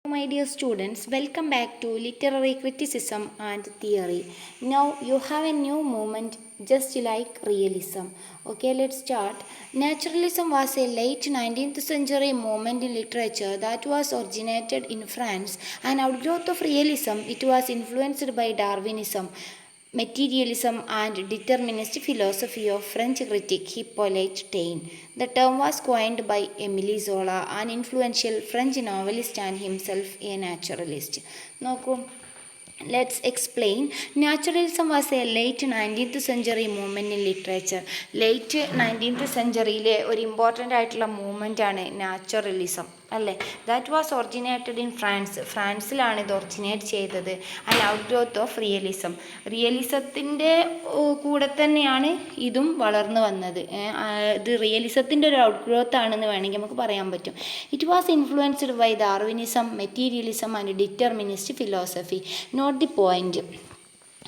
My dear students, welcome back to Literary Criticism and Theory. Now you have a new movement just like realism. Okay, let's start. Naturalism was a late 19th century movement in literature that was originated in France. An outgrowth of realism, it was influenced by Darwinism, materialism and determinist philosophy of French critic Hippolyte Taine. The term was coined by Émile Zola, an influential French novelist and himself a naturalist. നോക്കൂ, let's explain. Naturalism was a late 19th century movement in literature. Late 19th സെഞ്ചുറിയിലെ ഒരു important ആയിട്ടുള്ള movement ആണ് naturalism, അല്ലേ? That was originated in ഫ്രാൻസിലാണ് ഇത് originate ചെയ്തത്. And out growth of റിയലിസത്തിൻ്റെ കൂടെ തന്നെയാണ് ഇതും വളർന്നു വന്നത്. ഇത് റിയലിസത്തിൻ്റെ ഒരു ഔട്ട് ഗ്രോത്ത് ആണെന്ന് വേണമെങ്കിൽ നമുക്ക് പറയാൻ പറ്റും. It was influenced by Darwinism, materialism and determinist philosophy. Note the point.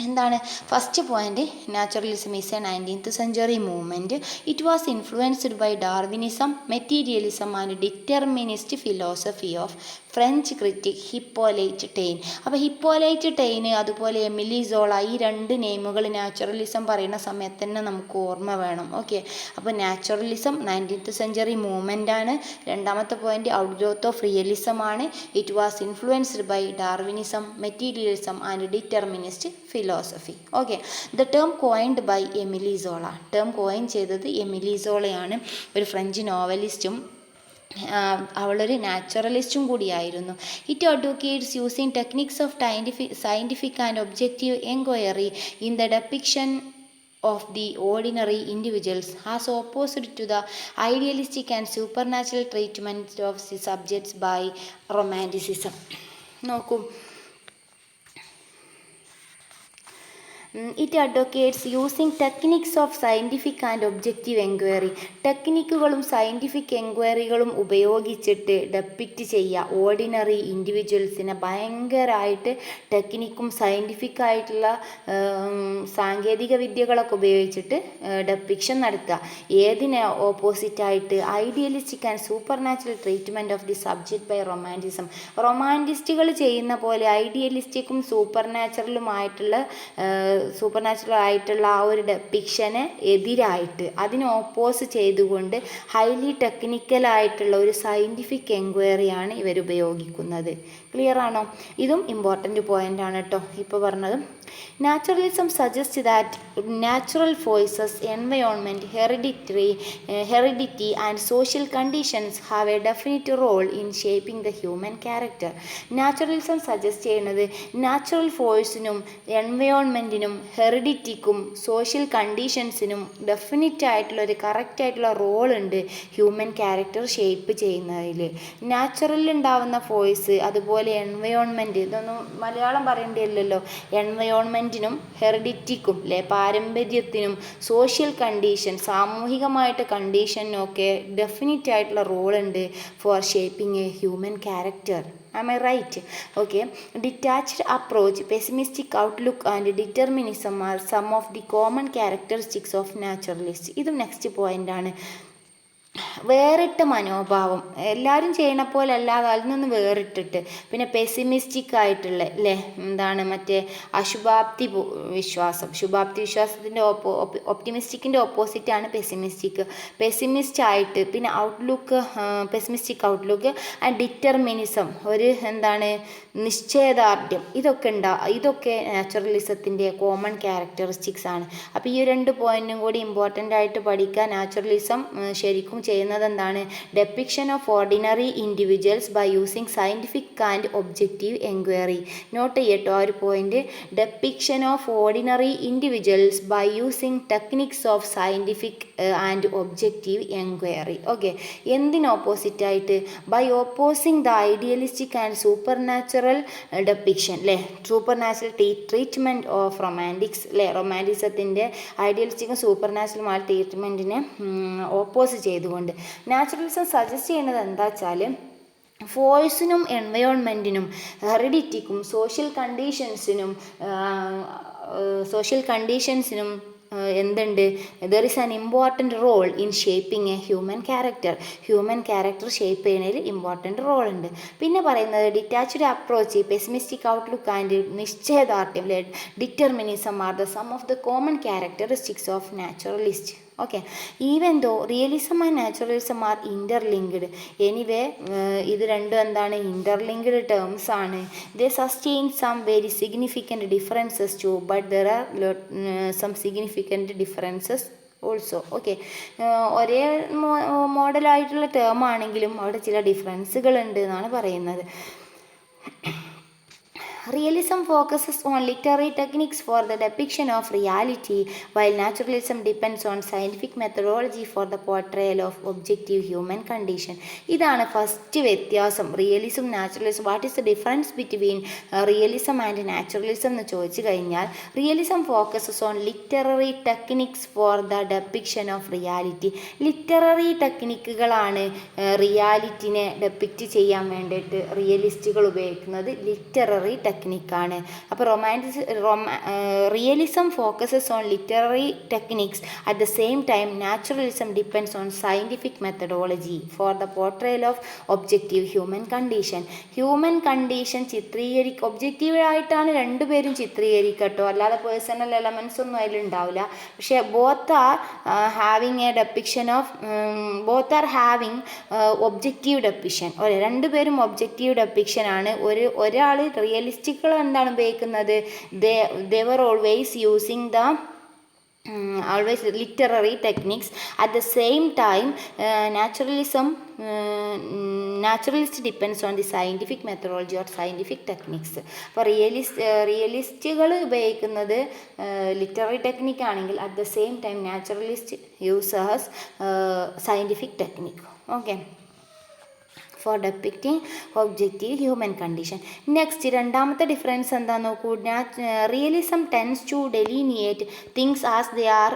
എന്താണ് first point? Naturalism is a 19th century movement. It was influenced by Darwinism, materialism and determinist philosophy of French critic Hippolyte Taine. അപ്പോൾ Hippolyte Taine അതുപോലെ Emile Zola, ഈ രണ്ട് നെയിമുകൾ naturalism പറയുന്ന സമയത്ത് തന്നെ നമുക്ക് ഓർമ്മ വേണം. ഓക്കെ, അപ്പോൾ നാച്ചുറലിസം 19th സെഞ്ചുറി മൂവ്മെൻ്റ് ആണ്. രണ്ടാമത്തെ point outgrowth of realism ആണ്. It was influenced by Darwinism, materialism and determinist philosophy. Okay, the term coined by Emile Zola. Term coin ചെയ്തത് എമിലി സോളയാണ്, ഒരു ഫ്രഞ്ച് നോവലിസ്റ്റും അവളൊരു നാച്ചുറലിസ്റ്റും കൂടിയായിരുന്നു. It advocates using techniques of scientific and objective enquiry in the depiction of the ordinary individuals as opposed to the idealistic and supernatural treatment of the subjects by romanticism. നോക്കൂ, it advocates using techniques of scientific and objective enquiry. ടെക്നിക്കുകളും scientific എൻക്വയറികളും ഉപയോഗിച്ചിട്ട് depict ചെയ്യുക ordinary ഇൻഡിവിജ്വൽസിനെ. ഭയങ്കരമായിട്ട് ടെക്നിക്കും scientific ആയിട്ടുള്ള സാങ്കേതിക വിദ്യകളൊക്കെ ഉപയോഗിച്ചിട്ട് depiction നടത്തുക. ഏതിനെ ഓപ്പോസിറ്റായിട്ട്? Idealistic and supernatural treatment of the subject by romanticism. റൊമാൻറ്റിസ്റ്റുകൾ ചെയ്യുന്ന പോലെ ഐഡിയലിസ്റ്റിക്കും സൂപ്പർ നാച്ചുറൽ ആയിട്ടുള്ള ആ ഒരു ഡെപ്പിക്ഷന് എതിരായിട്ട്, അതിനെ ഓപ്പോസ് ചെയ്തുകൊണ്ട് ഹൈലി ടെക്നിക്കലായിട്ടുള്ള ഒരു സയൻറ്റിഫിക് എൻക്വയറിയാണ് ഇവർ ഉപയോഗിക്കുന്നത്. ക്ലിയർ ആണോ? ഇതും ഇമ്പോർട്ടൻ്റ് പോയിൻ്റ് ആണ് കേട്ടോ ഇപ്പോൾ പറഞ്ഞത്. Naturalism suggest that natural forces, environment, heredity and social conditions have a definite role in shaping the human character. Naturalism suggest ചെയ്യുന്നത് നാച്ചുറൽ ഫോഴ്സിനും എൻവയോൺമെൻറ്റിനും ഹെറിഡിറ്റിക്കും സോഷ്യൽ കണ്ടീഷൻസിനും ഡെഫിനിറ്റ് ആയിട്ടുള്ള ഒരു കറക്റ്റ് ആയിട്ടുള്ള റോൾ ഉണ്ട് ഹ്യൂമൻ ക്യാരക്ടർ ഷേപ്പ് ചെയ്യുന്നതിൽ. നാച്ചുറലിൽ ഉണ്ടാവുന്ന ഫോഴ്സ്, അതുപോലെ എൻവയോൺമെൻറ്റ്, ഇതൊന്നും മലയാളം പറയേണ്ടിയില്ലല്ലോ. എൻവയോൺമെൻറ്റിനും ഹെറിഡിറ്റിക്കും അല്ലെ, പാരമ്പര്യത്തിനും സോഷ്യൽ കണ്ടീഷൻ, സാമൂഹികമായിട്ട് കണ്ടീഷനൊക്കെ ഡെഫിനിറ്റ് ആയിട്ടുള്ള റോളുണ്ട് for shaping a human character. Am I right? Okay. Detached approach, pessimistic outlook and determinism are some of the common characteristics of naturalists. ഇതും നെക്സ്റ്റ് പോയിൻ്റ് ആണ്. വേറിട്ട മനോഭാവം, എല്ലാവരും ചെയ്യണ പോലെ അല്ലാതെ അതിൽ നിന്ന് വേറിട്ടിട്ട്. പിന്നെ പെസിമിസ്റ്റിക് ആയിട്ടുള്ള അല്ലേ, എന്താണ് മറ്റേ ശുഭാപ്തി വിശ്വാസത്തിൻ്റെ ഒപ്റ്റിമിസ്റ്റിക്കിൻ്റെ ഓപ്പോസിറ്റാണ് പെസിമിസ്റ്റ് ആയിട്ട്. പിന്നെ പെസിമിസ്റ്റിക് ഔട്ട്ലുക്ക് ആൻഡ് ഡിറ്റർമിനിസം, ഒരു എന്താണ് നിശ്ചയദാർഢ്യം. ഇതൊക്കെ നാച്ചുറലിസത്തിൻ്റെ കോമൺ ക്യാരക്ടറിസ്റ്റിക്സ് ആണ്. അപ്പോൾ ഈ രണ്ട് പോയിന്റും കൂടി ഇമ്പോർട്ടൻ്റ് ആയിട്ട് പഠിക്കുക. നാച്ചുറലിസം ശരിക്കും ചെയ്യുന്നത് എന്താണ്? Depiction of ordinary individuals by using scientific and objective enquiry. Note ചെയ്യട്ടോ ആ ഒരു point. Depiction of ordinary individuals by using techniques of scientific and objective enquiry. Okay, എന്തിന് ഓപ്പോസിറ്റായിട്ട്? By opposing the idealistic and supernatural depiction അല്ലേ, supernatural treatment of romantics അല്ലേ, റൊമാൻറ്റിസത്തിൻ്റെ ഐഡിയലിസ്റ്റിക്കും സൂപ്പർ നാച്ചുറലുമായ ട്രീറ്റ്മെൻറ്റിനെ ഓപ്പോസ് ചെയ്തുകൊണ്ട്. നാച്ചുറലിസം സജസ്റ്റ് ചെയ്യുന്നത് എന്താ വെച്ചാൽ ഫോഴ്സിനും എൻവയോൺമെൻറ്റിനും ഹെറിഡിറ്റിക്കും സോഷ്യൽ കണ്ടീഷൻസിനും എന്തുണ്ട്, there is an important role in shaping a human character shape ചെയ്യുന്നതിൽ ഇമ്പോർട്ടൻറ്റ് റോൾ ഉണ്ട്. പിന്നെ പറയുന്നത് detached approach, pessimistic outlook and നിശ്ചയദാർഢ്യം, determinism are the some of the common characteristics of naturalist. Okay, even though realism and naturalism are interlinked. Anyway ഇത് രണ്ടും എന്താണ്, interlinked terms ആണ്. They sustain some very significant differences too, but there are some significant differences also. ഓക്കെ, ഒരേ മോഡലായിട്ടുള്ള term ആണെങ്കിലും അവിടെ ചില ഡിഫറൻസുകൾ ഉണ്ട് എന്നാണ് പറയുന്നത്. Realism focuses on literary techniques for the depiction of reality, while naturalism depends on scientific methodology for the portrayal of objective human condition. ഇതാണ് ഫസ്റ്റ് വ്യത്യാസം, realism naturalism. What is the difference between realism and naturalism എന്ന് ചോദിച്ചു കഴിഞ്ഞാൽ, realism focuses on literary techniques for the depiction of reality. Literary ടെക്നിക്കുകളാണ് റിയാലിറ്റിനെ depict ചെയ്യാൻ വേണ്ടിയിട്ട് റിയലിസ്റ്റുകൾ ഉപയോഗിക്കുന്നത്. ലിറ്റററി ടെക്നിക്കാണ്. അപ്പോൾ realism focuses on literary techniques. At the same time naturalism depends on scientific methodology for the portrayal of objective human condition. Human condition ഒബ്ജക്റ്റീവായിട്ടാണ് രണ്ടുപേരും ചിത്രീകരിക്കട്ടോ, അല്ലാതെ പേഴ്സണൽ എലമെൻസ് ഒന്നും അതിലുണ്ടാവില്ല. പക്ഷേ both are having objective depiction. രണ്ടുപേരും objective depiction ആണ്. ഒരാൾ റിയലിസ്റ്റുകൾ എന്താണ് ഉപയോഗിക്കുന്നത്, they were always using the literary techniques. At the same time naturalist depends on the scientific methodology or scientific techniques. അപ്പോൾ റിയലിസ്റ്റുകൾ ഉപയോഗിക്കുന്നത് ലിറ്റററി ടെക്നിക്ക് ആണെങ്കിൽ at the same time naturalist uses scientific technique. Okay, for depicting objective human condition. Next രണ്ടാമത്തെ difference എന്താ നോക്കൂ. Realism tends to delineate things as they are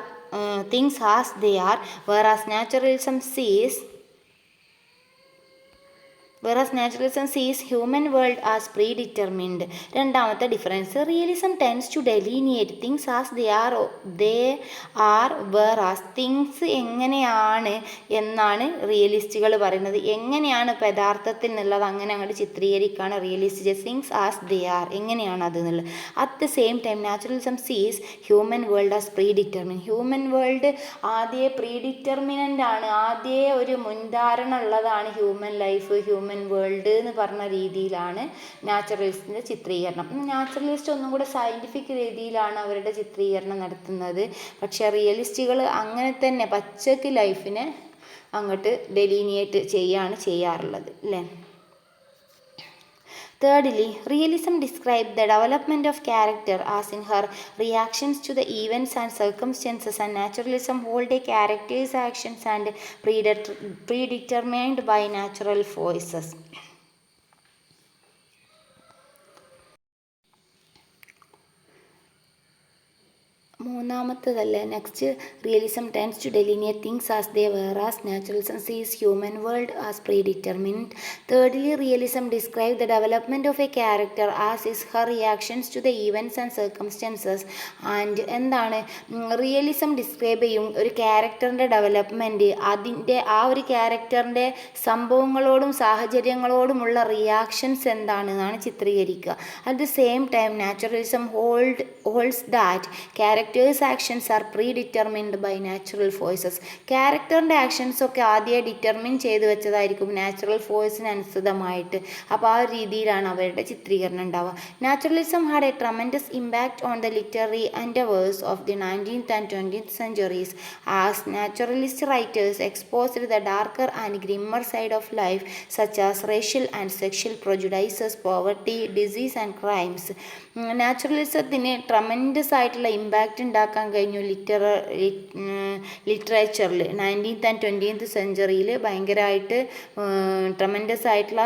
whereas naturalism sees human world as predetermined. രണ്ടാമത്തെ difference, realism tends to delineate things as they are whereas things എങ്ങനെയാണ് എന്നാണ് റിയലിസ്റ്റുകൾ പറയുന്നത്. എങ്ങനെയാണ് ഇപ്പോൾ യഥാർത്ഥത്തിൽ എന്നുള്ളത് അങ്ങനെ അങ്ങോട്ട് ചിത്രീകരിക്കുകയാണ് realist. Things as they are, എങ്ങനെയാണ് അത് എന്നുള്ളത്. At the same time naturalism sees human world as predetermine. Human world ആദ്യമേ പ്രീഡിറ്റർമിനൻ്റ് ആണ്, ആദ്യമേ ഒരു മുൻധാരണ ഉള്ളതാണ് ഹ്യൂമൻ ലൈഫ്, ഹ്യൂമൻ വേൾഡ് എന്ന് പറഞ്ഞ രീതിയിലാണ് നാച്ചുറലിസ്റ്റിൻ്റെ ചിത്രീകരണം. നാച്ചുറലിസ്റ്റ് ഒന്നും കൂടെ സയൻറ്റിഫിക് രീതിയിലാണ് അവരുടെ ചിത്രീകരണം നടത്തുന്നത്. പക്ഷേ റിയലിസ്റ്റുകൾ അങ്ങനെ തന്നെ പച്ചക്ക് ലൈഫിനെ അങ്ങോട്ട് ഡെലിനിയേറ്റ് ചെയ്യാറുള്ളത് അല്ലേ. Thirdly, realism describes the development of character as in her reactions to the events and circumstances, and naturalism hold a character's actions and predetermined by natural forces. മൂന്നാമത്തതല്ലേ next, realism tends to delineate things as they whereas naturalism sees human world as predetermined. Thirdly, realism describes the development of a character as is her reactions to the events and circumstances. And എന്താണ് realism describe ചെയ്യും ഒരു ക്യാരക്ടറിൻ്റെ development, അതിൻ്റെ ആ ഒരു ക്യാരക്ടറിൻ്റെ സംഭവങ്ങളോടും സാഹചര്യങ്ങളോടുമുള്ള reactions എന്താണെന്നാണ് ചിത്രീകരിക്കുക. At the same time naturalism holds that characters actions are predetermined by natural forces. ക്യാരക്ടറിൻ്റെ ആക്ഷൻസൊക്കെ ആദ്യമേ ഡിറ്റർമിൻ ചെയ്ത് വെച്ചതായിരിക്കും നാച്ചുറൽ ഫോഴ്സിന് അനുസൃതമായിട്ട്. അപ്പോൾ ആ ഒരു രീതിയിലാണ് അവരുടെ ചിത്രീകരണം ഉണ്ടാവുക. Naturalism had A tremendous impact on the literary endeavours of the 19th and 20th centuries as naturalist writers exposed the darker and grimmer side of life such as racial and sexual prejudices, poverty, disease and crimes. നാച്ചുറലിസത്തിന് tremendous ആയിട്ടുള്ള impact ഉണ്ടാക്കാൻ കഴിഞ്ഞു ലിറ്ററേച്ചറിൽ 19th and 20th centuryയിൽ ഭയങ്കരമായിട്ട് tremendous ആയിട്ടുള്ള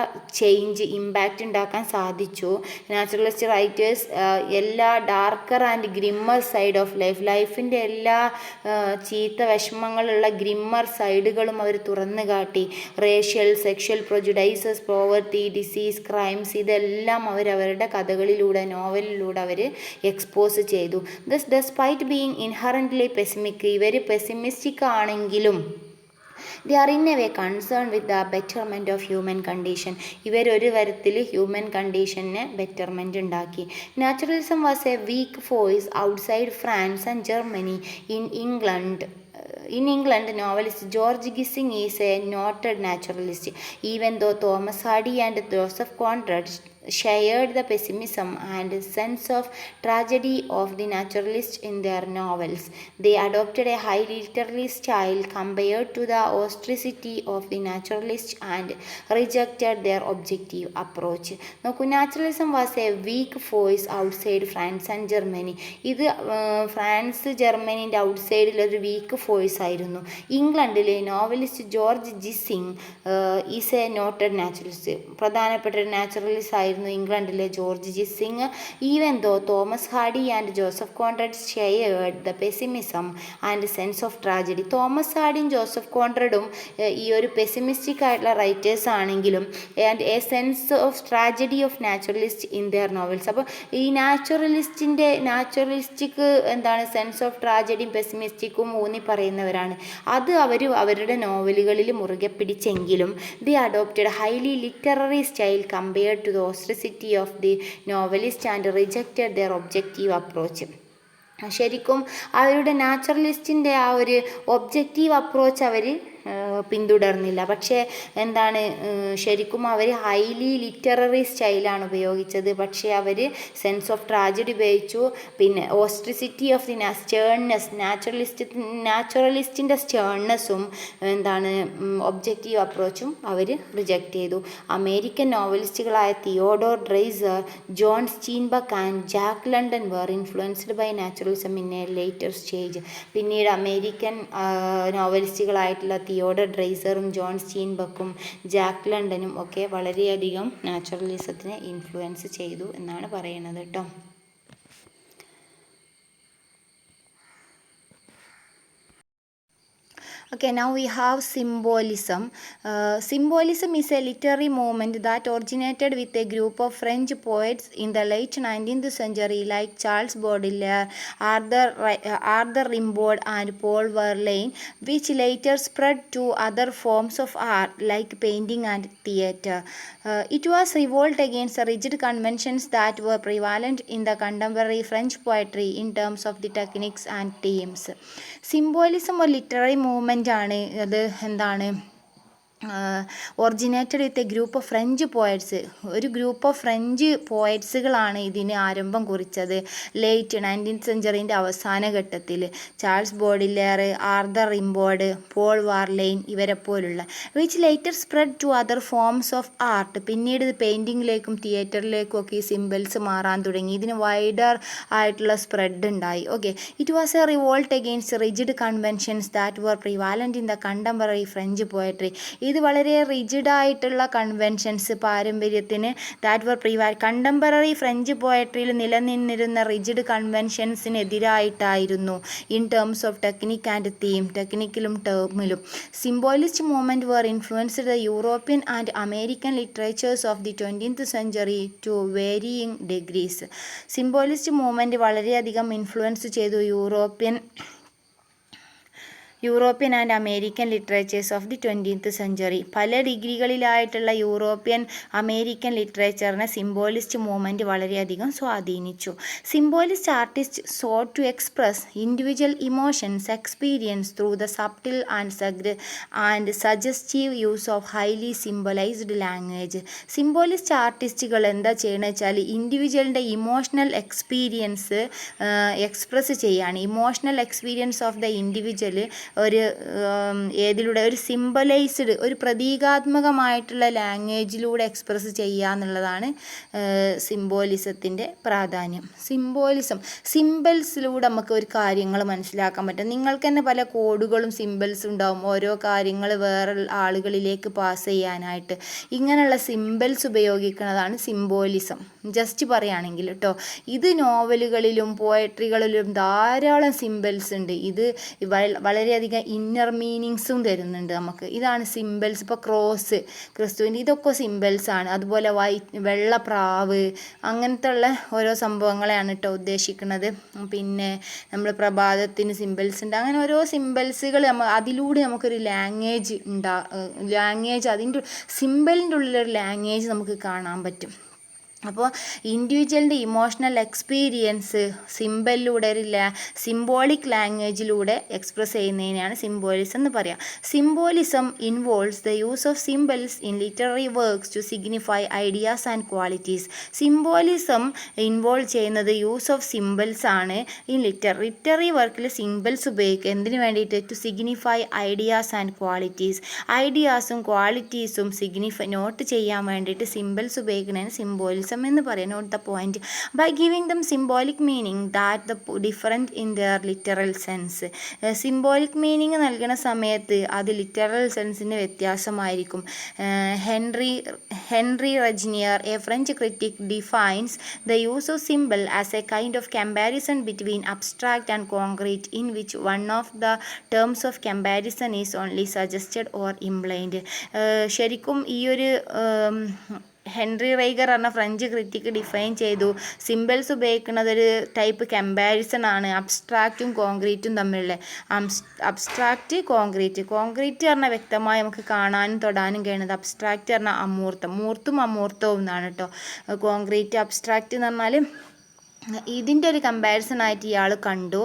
impact ഉണ്ടാക്കാൻ സാധിച്ചു. Naturalist writers എല്ലാ darker and grimmer side of ലൈഫിൻ്റെ എല്ലാ ചീത്ത വിഷമങ്ങളുള്ള ഗ്രിമ്മർ സൈഡുകളും അവർ തുറന്നു കാട്ടി. Racial, sexual prejudices, poverty, disease, crimes ഇതെല്ലാം അവരുടെ കഥകളിലൂടെ നോവലിലൂടെ അവർ എക്സ്പോസ് ചെയ്തു. Thus despite being inherently pessimistic, ഇവർ പെസിമിസ്റ്റിക് ആണെങ്കിലും they are in a way concern with the betterment of human condition, ഇവരൊരു തരത്തിൽ ഹ്യൂമൻ കണ്ടീഷന് ബെറ്റർമെൻറ്റ് ഉണ്ടാക്കി. Naturalism was a weak force outside France and Germany. In England, novelist George Gissing is a noted naturalist, even though Thomas Hardy and Joseph Conrad shared the pessimism and sense of tragedy of the naturalist in their novels. They adopted a high literary style compared to the austerity of the naturalist and rejected their objective approach. നോക്കൂ, naturalism was a weak force outside France and Germany. ഇത് France ജർമ്മനിൻ്റെ ഔട്ട്സൈഡിൽ ഒരു weak force ആയിരുന്നു. ഇംഗ്ലണ്ടിലെ novelist George Gissing is a noted naturalist, പ്രധാനപ്പെട്ട ഒരു naturalist ആയിരുന്നു ഇംഗ്ലണ്ടിലെ George Gissing. Even though Thomas Hardy and Joseph Conrad shared the pessimism and sense of tragedy. Thomas ഹാർഡിയും ജോസഫ് കോൺറഡും ഈ ഒരു പെസിമിസ്റ്റിക് ആയിട്ടുള്ള റൈറ്റേഴ്സ് ആണെങ്കിലും and a sense of tragedy of naturalist in their novels. അപ്പോൾ ഈ നാച്ചുറലിസ്റ്റിക് എന്താണ് sense of ട്രാജഡിയും പെസിമിസ്റ്റിക്കും ഊന്നി പറയുന്നവരാണ്. അത് അവരുടെ നോവലുകളിൽ മുറുകെ പിടിച്ചെങ്കിലും they adopted highly literary style compared to the austerity of the novelist and rejected their objective approach. ശരിക്കും അവരുടെ നാച്ചുറലിസ്റ്റിൻ്റെ ആ ഒരു ഒബ്ജക്റ്റീവ് അപ്രോച്ച് അവർ പിന്തുടർന്നില്ല. പക്ഷേ എന്താണ്, ശരിക്കും അവർ ഹൈലി ലിറ്റററി സ്റ്റൈലാണ് ഉപയോഗിച്ചത്. പക്ഷേ അവർ സെൻസ് ഓഫ് ട്രാജഡി ഉപയോഗിച്ചു. പിന്നെ ഓസ്ട്രിസിറ്റി ഓഫ് ദി സ്റ്റേൺനെസ്, നാച്ചുറലിസ്റ്റിൻ്റെ സ്റ്റേൺനെസ്സും എന്താണ് ഒബ്ജക്റ്റീവ് അപ്രോച്ചും അവർ റിജക്റ്റ് ചെയ്തു. അമേരിക്കൻ നോവലിസ്റ്റുകളായ Theodore Dreiser, John Steinbeck and Jack London were influenced by naturalism in a later stage. പിന്നീട് അമേരിക്കൻ നോവലിസ്റ്റുകളായിട്ടുള്ള തിയോഡർ ഡ്രൈസറും ജോൺ സ്റ്റീൻബക്കും ജാക്ക് ലണ്ടനും ഒക്കെ വളരെയധികം നാച്ചുറലിസത്തിനെ ഇൻഫ്ലുവൻസ് ചെയ്തു എന്നാണ് പറയുന്നത് കേട്ടോ. Okay, now we have symbolism. Symbolism is a literary movement that originated with a group of French poets in the late 19th century like Charles Baudelaire, Arthur Rimbaud and Paul Verlaine, which later spread to other forms of art like painting and theatre. It was revolt against the rigid conventions that were prevalent in the contemporary French poetry in terms of the techniques and themes. Symbolism or literary movement ആണ്. അത് എന്താണ്, originated with a group of French poets. ഒരു group of French പോയറ്റ്സുകളാണ് ഇതിന് ആരംഭം കുറിച്ചത് late 19th സെഞ്ചുറീൻ്റെ അവസാന ഘട്ടത്തിൽ. Charles Baudelaire, Arthur Rimbaud, Paul Verlaine ഇവരെ പോലുള്ള. Which later spread to other forms of art. പിന്നീട് ഇത് പെയിൻറ്റിങ്ങിലേക്കും തിയേറ്ററിലേക്കും ഒക്കെ ഈ സിമ്പിൾസ് മാറാൻ തുടങ്ങി. ഇതിന് വൈഡർ ആയിട്ടുള്ള സ്പ്രെഡ് ഉണ്ടായി. Okay, it was a revolt against rigid conventions that were prevalent in the contemporary French poetry. ഇത് വളരെ റിജിഡായിട്ടുള്ള കൺവെൻഷൻസ്, പാരമ്പര്യത്തിന് ദാറ്റ് വർ കണ്ടംപററി ഫ്രഞ്ച് പോയട്രിയിൽ നിലനിന്നിരുന്ന റിജിഡ് കൺവെൻഷൻസിനെതിരായിട്ടായിരുന്നു. In terms of technique and theme, ടെക്നിക്കിലും ടേമിലും. Symbolist movement were influenced the European and American literatures of the 20th century to varying degrees. Symbolist movement വളരെയധികം ഇൻഫ്ലുവൻസ് ചെയ്തു European and American literatures of the 20th century. പല ഡിഗ്രികളിലായിട്ടുള്ള European American ലിറ്ററേച്ചറിനെ symbolist movement വളരെയധികം സ്വാധീനിച്ചു. Symbolist artist sought to express individual emotions experience through the subtle and suggestive use of highly symbolized language. Symbolist ആർട്ടിസ്റ്റുകൾ എന്താ ചെയ്യണമെന്ന് വെച്ചാൽ ഇൻഡിവിജ്വലിൻ്റെ ഇമോഷണൽ എക്സ്പീരിയൻസ് എക്സ്പ്രസ് ചെയ്യാണ്. Emotional experience of the individual ഏതിലൂടെ ഒരു സിംബലൈസ്ഡ്, ഒരു പ്രതീകാത്മകമായിട്ടുള്ള ലാംഗ്വേജിലൂടെ എക്സ്പ്രസ് ചെയ്യുക എന്നുള്ളതാണ് സിംബോളിസത്തിൻ്റെ പ്രാധാന്യം. സിംബൽസിലൂടെ നമുക്ക് ഒരു കാര്യങ്ങൾ മനസ്സിലാക്കാൻ പറ്റും. നിങ്ങൾക്ക് തന്നെ പല കോഡുകളും സിംബൽസും ഉണ്ടാവും, ഓരോ കാര്യങ്ങൾ വേറെ ആളുകളിലേക്ക് പാസ് ചെയ്യാനായിട്ട്. ഇങ്ങനെയുള്ള സിംബൽസ് ഉപയോഗിക്കുന്നതാണ് സിംബോളിസം. ജസ്റ്റ് പറയുകയാണെങ്കിൽ കേട്ടോ, ഇത് നോവലുകളിലും പോയട്രികളിലും ധാരാളം സിംബൽസ് ഉണ്ട്. ഇത് വളരെയധികം വളരെയധികം ഇന്നർ മീനിങ്സും തരുന്നുണ്ട് നമുക്ക്. ഇതാണ് സിമ്പിൾസ്. ഇപ്പോൾ ക്രോസ്, ക്രിസ്തുവിൻ്റെ, ഇതൊക്കെ സിമ്പിൾസാണ്. അതുപോലെ വെള്ള പ്രാവ്, അങ്ങനത്തെ ഉള്ള ഓരോ സംഭവങ്ങളെയാണ് കേട്ടോ ഉദ്ദേശിക്കുന്നത്. പിന്നെ നമ്മൾ പ്രഭാതത്തിന് സിമ്പിൾസ് ഉണ്ട്. അങ്ങനെ ഓരോ സിമ്പിൾസുകൾ അതിലൂടെ നമുക്കൊരു ലാംഗ്വേജ് അതിൻ്റെ സിമ്പിളിൻ്റെ ഉള്ളിലൊരു ലാംഗ്വേജ് നമുക്ക് കാണാൻ പറ്റും. അപ്പോൾ ഇൻഡിവിജ്വലിൻ്റെ ഇമോഷണൽ എക്സ്പീരിയൻസ് സിംബലിലൂടെ സിംബോളിക് ലാംഗ്വേജിലൂടെ എക്സ്പ്രസ് ചെയ്യുന്നതിനെയാണ് സിംബോളിസം എന്ന് പറയാം. Symbolism involves the use of symbols in literary works to signify ideas and qualities. Symbolism involve ചെയ്യുന്നത് യൂസ് ഓഫ് സിംബൽസ് ആണ്. ഈ ലിറ്റററി വർക്കിൽ സിംബൽസ് ഉപയോഗിക്കുക എന്തിനു വേണ്ടിയിട്ട്? To signify ideas and qualities. ഐഡിയാസും ക്വാളിറ്റീസും നോട്ട് ചെയ്യാൻ വേണ്ടിയിട്ട് സിംബൽസ് ഉപയോഗിക്കുന്നതിന് സിംബോളിസം എന്ന് പറയാം. Note the point. By giving them symbolic meaning that the different in there literal sense. Symbolic meaning നൽകുന്ന സമയത്ത് അത് ലിറ്ററൽ സെൻസിന് വ്യത്യാസമായിരിക്കും. Henri Regnier, a French critic, defines the use of symbol as a kind of comparison between abstract and concrete in which one of the terms of comparison is only suggested or implied. ശരിക്കും ഈ ഒരു Henri റൈഗർ എന്ന French critic define ചെയ്തു, symbols ഉപയോഗിക്കുന്നത് ഒരു type comparison ആണ് അബ്സ്ട്രാക്റ്റും കോൺക്രീറ്റും തമ്മിലുള്ള. അബ്സ്ട്രാക്റ്റ്, കോൺക്രീറ്റ് പറഞ്ഞാൽ വ്യക്തമായി നമുക്ക് കാണാനും തൊടാനും കഴിയുന്നത്. അബ്സ്ട്രാക്റ്റ് പറഞ്ഞാൽ അമൂർത്തം, മൂർത്തും അമൂർത്തവും എന്നാണ് കേട്ടോ. കോൺക്രീറ്റ്, അബ്സ്ട്രാക്റ്റ് എന്ന് പറഞ്ഞാൽ ഇതിൻ്റെ ഒരു കമ്പാരിസൺ ആയിട്ട് ഇയാൾ കണ്ടു.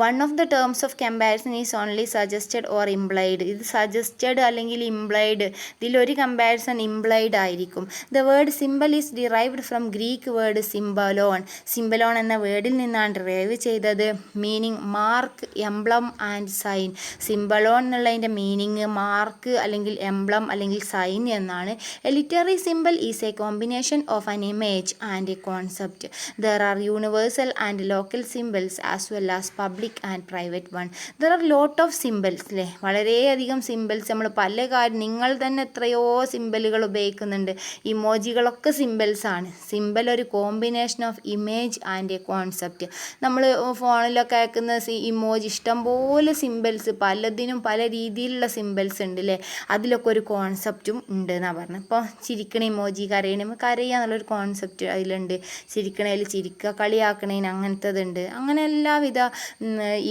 One of the terms of comparison is only suggested or implied. ഇത് സജസ്റ്റഡ് അല്ലെങ്കിൽ ഇംപ്ലൈഡ്, ഇതിലൊരു കമ്പാരിസൺ ഇംപ്ലൈഡ് ആയിരിക്കും. The word symbol is derived from Greek word symbolon. Symbolon എന്ന വേർഡിൽ നിന്നാണ് ഡിറൈവ് ചെയ്തത്. Meaning mark, emblem and sign. Symbolon എന്നുള്ളതിൻ്റെ meaning mark അല്ലെങ്കിൽ എംബ്ലം അല്ലെങ്കിൽ സൈൻ എന്നാണ്. A literary symbol is a combination of an image and a concept. There are universal and local symbols as well as public and private one. There are lot of symbols അല്ലേ, വളരെയധികം symbols. നമ്മൾ പല കാര്യം, നിങ്ങൾ തന്നെ എത്രയോ സിമ്പിളുകൾ ഉപയോഗിക്കുന്നുണ്ട്. ഇമോജികളൊക്കെ symbols ആണ്. സിമ്പിൾ ഒരു combination of image and a concept. നമ്മൾ ഫോണിലൊക്കെ അയക്കുന്ന ഇമോജി, ഇഷ്ടംപോലെ സിമ്പിൾസ്, പലതിനും പല രീതിയിലുള്ള സിമ്പിൾസ് ഉണ്ട് അല്ലേ. അതിലൊക്കെ ഒരു കോൺസെപ്റ്റും ഉണ്ട് എന്നാണ് പറഞ്ഞത്. ഇപ്പോൾ ചിരിക്കണ ഇമോജി, കരയുക എന്നുള്ളൊരു കോൺസെപ്റ്റ് അതിലുണ്ട്. ചിരിക്കണതിൽ ചിരിക്കുക, കളിയാക്കണേന് അങ്ങനത്തതുണ്ട്. അങ്ങനെ എല്ലാവിധ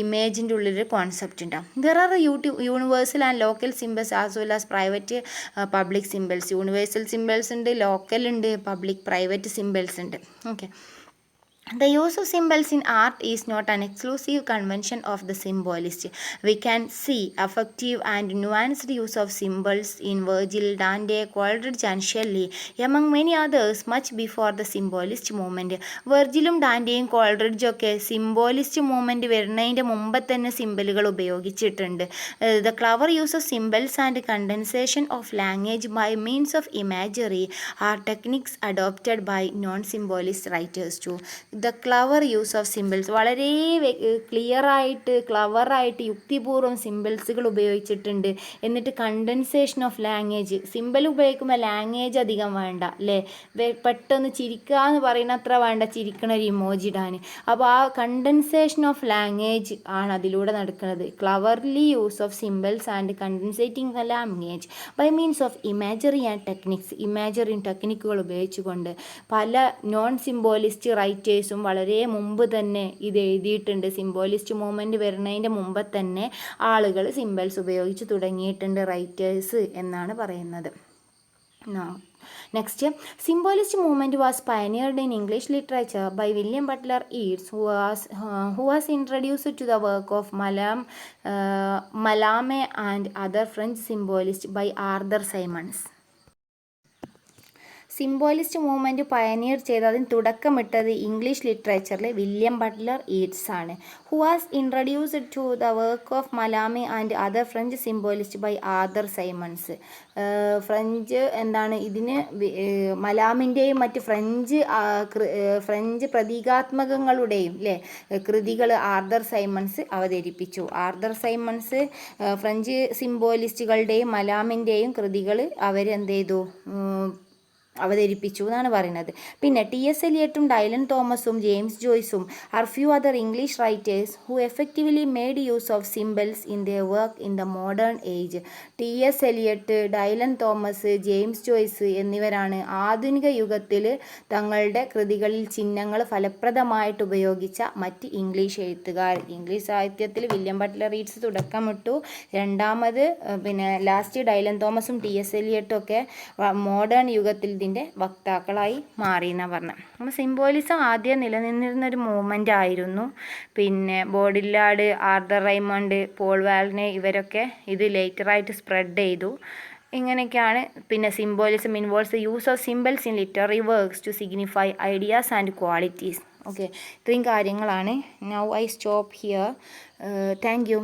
ഇമേജിൻ്റെ ഉള്ളിലൊരു കോൺസെപ്റ്റ് ഉണ്ടാവും. There are universal and local symbols as well as private public symbols. Universal symbols ഉണ്ട്, ലോക്കൽ ഉണ്ട്, പബ്ലിക് പ്രൈവറ്റ് സിംബൽസ് ഉണ്ട്. Okay. The use of symbols in art is not an exclusive convention of the symbolist. We can see affective and nuanced use of symbols in Virgil, Dante, Coleridge and Shelley, among many others, much before the symbolist movement. വെർജിലും ഡാൻറ്റെയും കോൾറിഡ്ജും ഒക്കെ സിംബോളിസ്റ്റ് movement വരുന്നതിൻ്റെ മുമ്പ് തന്നെ സിംബലുകൾ ഉപയോഗിച്ചിട്ടുണ്ട്. The clever use of symbols and condensation of language by means of imagery are techniques adopted by non-symbolist writers too. The clever use of symbols. വളരെ ക്ലവറായിട്ട് യുക്തിപൂർവ്വം സിമ്പിൾസുകൾ ഉപയോഗിച്ചിട്ടുണ്ട്. എന്നിട്ട് condensation of language. Simple ഉപയോഗിക്കുമ്പോൾ language അധികം വേണ്ട അല്ലേ. പെട്ടെന്ന് ചിരിക്കുക എന്ന് പറയുന്ന അത്ര വേണ്ട ചിരിക്കണ ഒരു ഇമോജി ഇടാൻ. അപ്പോൾ ആ കണ്ടൻസേഷൻ ഓഫ് ലാംഗ്വേജ് ആണ് അതിലൂടെ നടക്കുന്നത്. Cleverly use of symbols and condensating language by means of imagery and techniques. ഇമാജറിയും ടെക്നിക്കുകൾ ഉപയോഗിച്ചുകൊണ്ട് പല നോൺ സിംബോളിസ്റ്റ് റൈറ്റേഴ്സും വളരെ മുമ്പ് തന്നെ ഇത് എഴുതിയിട്ടുണ്ട്. സിംബോളിസ്റ്റ് മൂവ്മെൻറ്റ് വരുന്നതിൻ്റെ മുമ്പ് തന്നെ ആളുകൾ സിംബൽസ് ഉപയോഗിച്ച് തുടങ്ങിയിട്ടുണ്ട്, റൈറ്റേഴ്സ് എന്നാണ് പറയുന്നത്. Next, symbolist movement was pioneered in English literature by William Butler Yeats, who was introduced to the work of Mallarmé and other French symbolists by Arthur Symons. Symbolist movement pioneer ചെയ്ത് അതിന് തുടക്കമിട്ടത് English ലിറ്ററേച്ചറിൽ William Butler Yeats ആണ്. Who was introduced to the work of Mallarme and other French symbolist by Arthur Symons. ഇതിന് മലാമിൻ്റെയും മറ്റ് French പ്രതീകാത്മകങ്ങളുടെയും കൃതികൾ ആർതർ സൈമൺസ് അവതരിപ്പിച്ചു. ആർതർ സൈമൺസ് ഫ്രഞ്ച് സിംബോളിസ്റ്റുകളുടെയും മലാമിൻ്റെയും കൃതികൾ അവരെന്ത് ചെയ്തു, അവതരിപ്പിച്ചു എന്നാണ് പറയുന്നത്. പിന്നെ ടി എസ് എലിയട്ടും ഡൈലൻ തോമസും ജെയിംസ് ജോയ്സും are few other English writers who effectively made use of symbols in their work in the modern age. T S Eliot, Dylan Thomas, James Joyce എന്നിവരാണ് ആധുനിക യുഗത്തിൽ തങ്ങളുടെ കൃതികളിൽ ചിഹ്നങ്ങൾ ഫലപ്രദമായിട്ട് ഉപയോഗിച്ച മറ്റ് ഇംഗ്ലീഷ് എഴുത്തുകാർ. ഇംഗ്ലീഷ് സാഹിത്യത്തിൽ വില്യം ബട്ട്ലർ റീഡ്സ് തുടക്കമിട്ടു. രണ്ടാമത് ലാസ്റ്റ് ഡൈലൻ തോമസും ടി എസ് എലിയട്ടും ഒക്കെ മോഡേൺ യുഗത്തിൽ ഇതിൻ്റെ വക്താക്കളായി മാറി എന്നാണ് പറഞ്ഞത്. അപ്പോൾ സിംബോളിസം ആദ്യം നിലനിന്നിരുന്നൊരു മൂവ്മെൻ്റ് ആയിരുന്നു. പിന്നെ Baudrillard, Arthur Raymond, Paul Verlaine ഇവരൊക്കെ ഇത് ലേറ്ററായിട്ട് സ്പ്രെഡ് ചെയ്തു. ഇങ്ങനെയൊക്കെയാണ്. പിന്നെ symbolism involves use of symbols in literary works to signify ideas and qualities. Okay, ഇത്രയും കാര്യങ്ങളാണ്. Now I stop here. Thank U.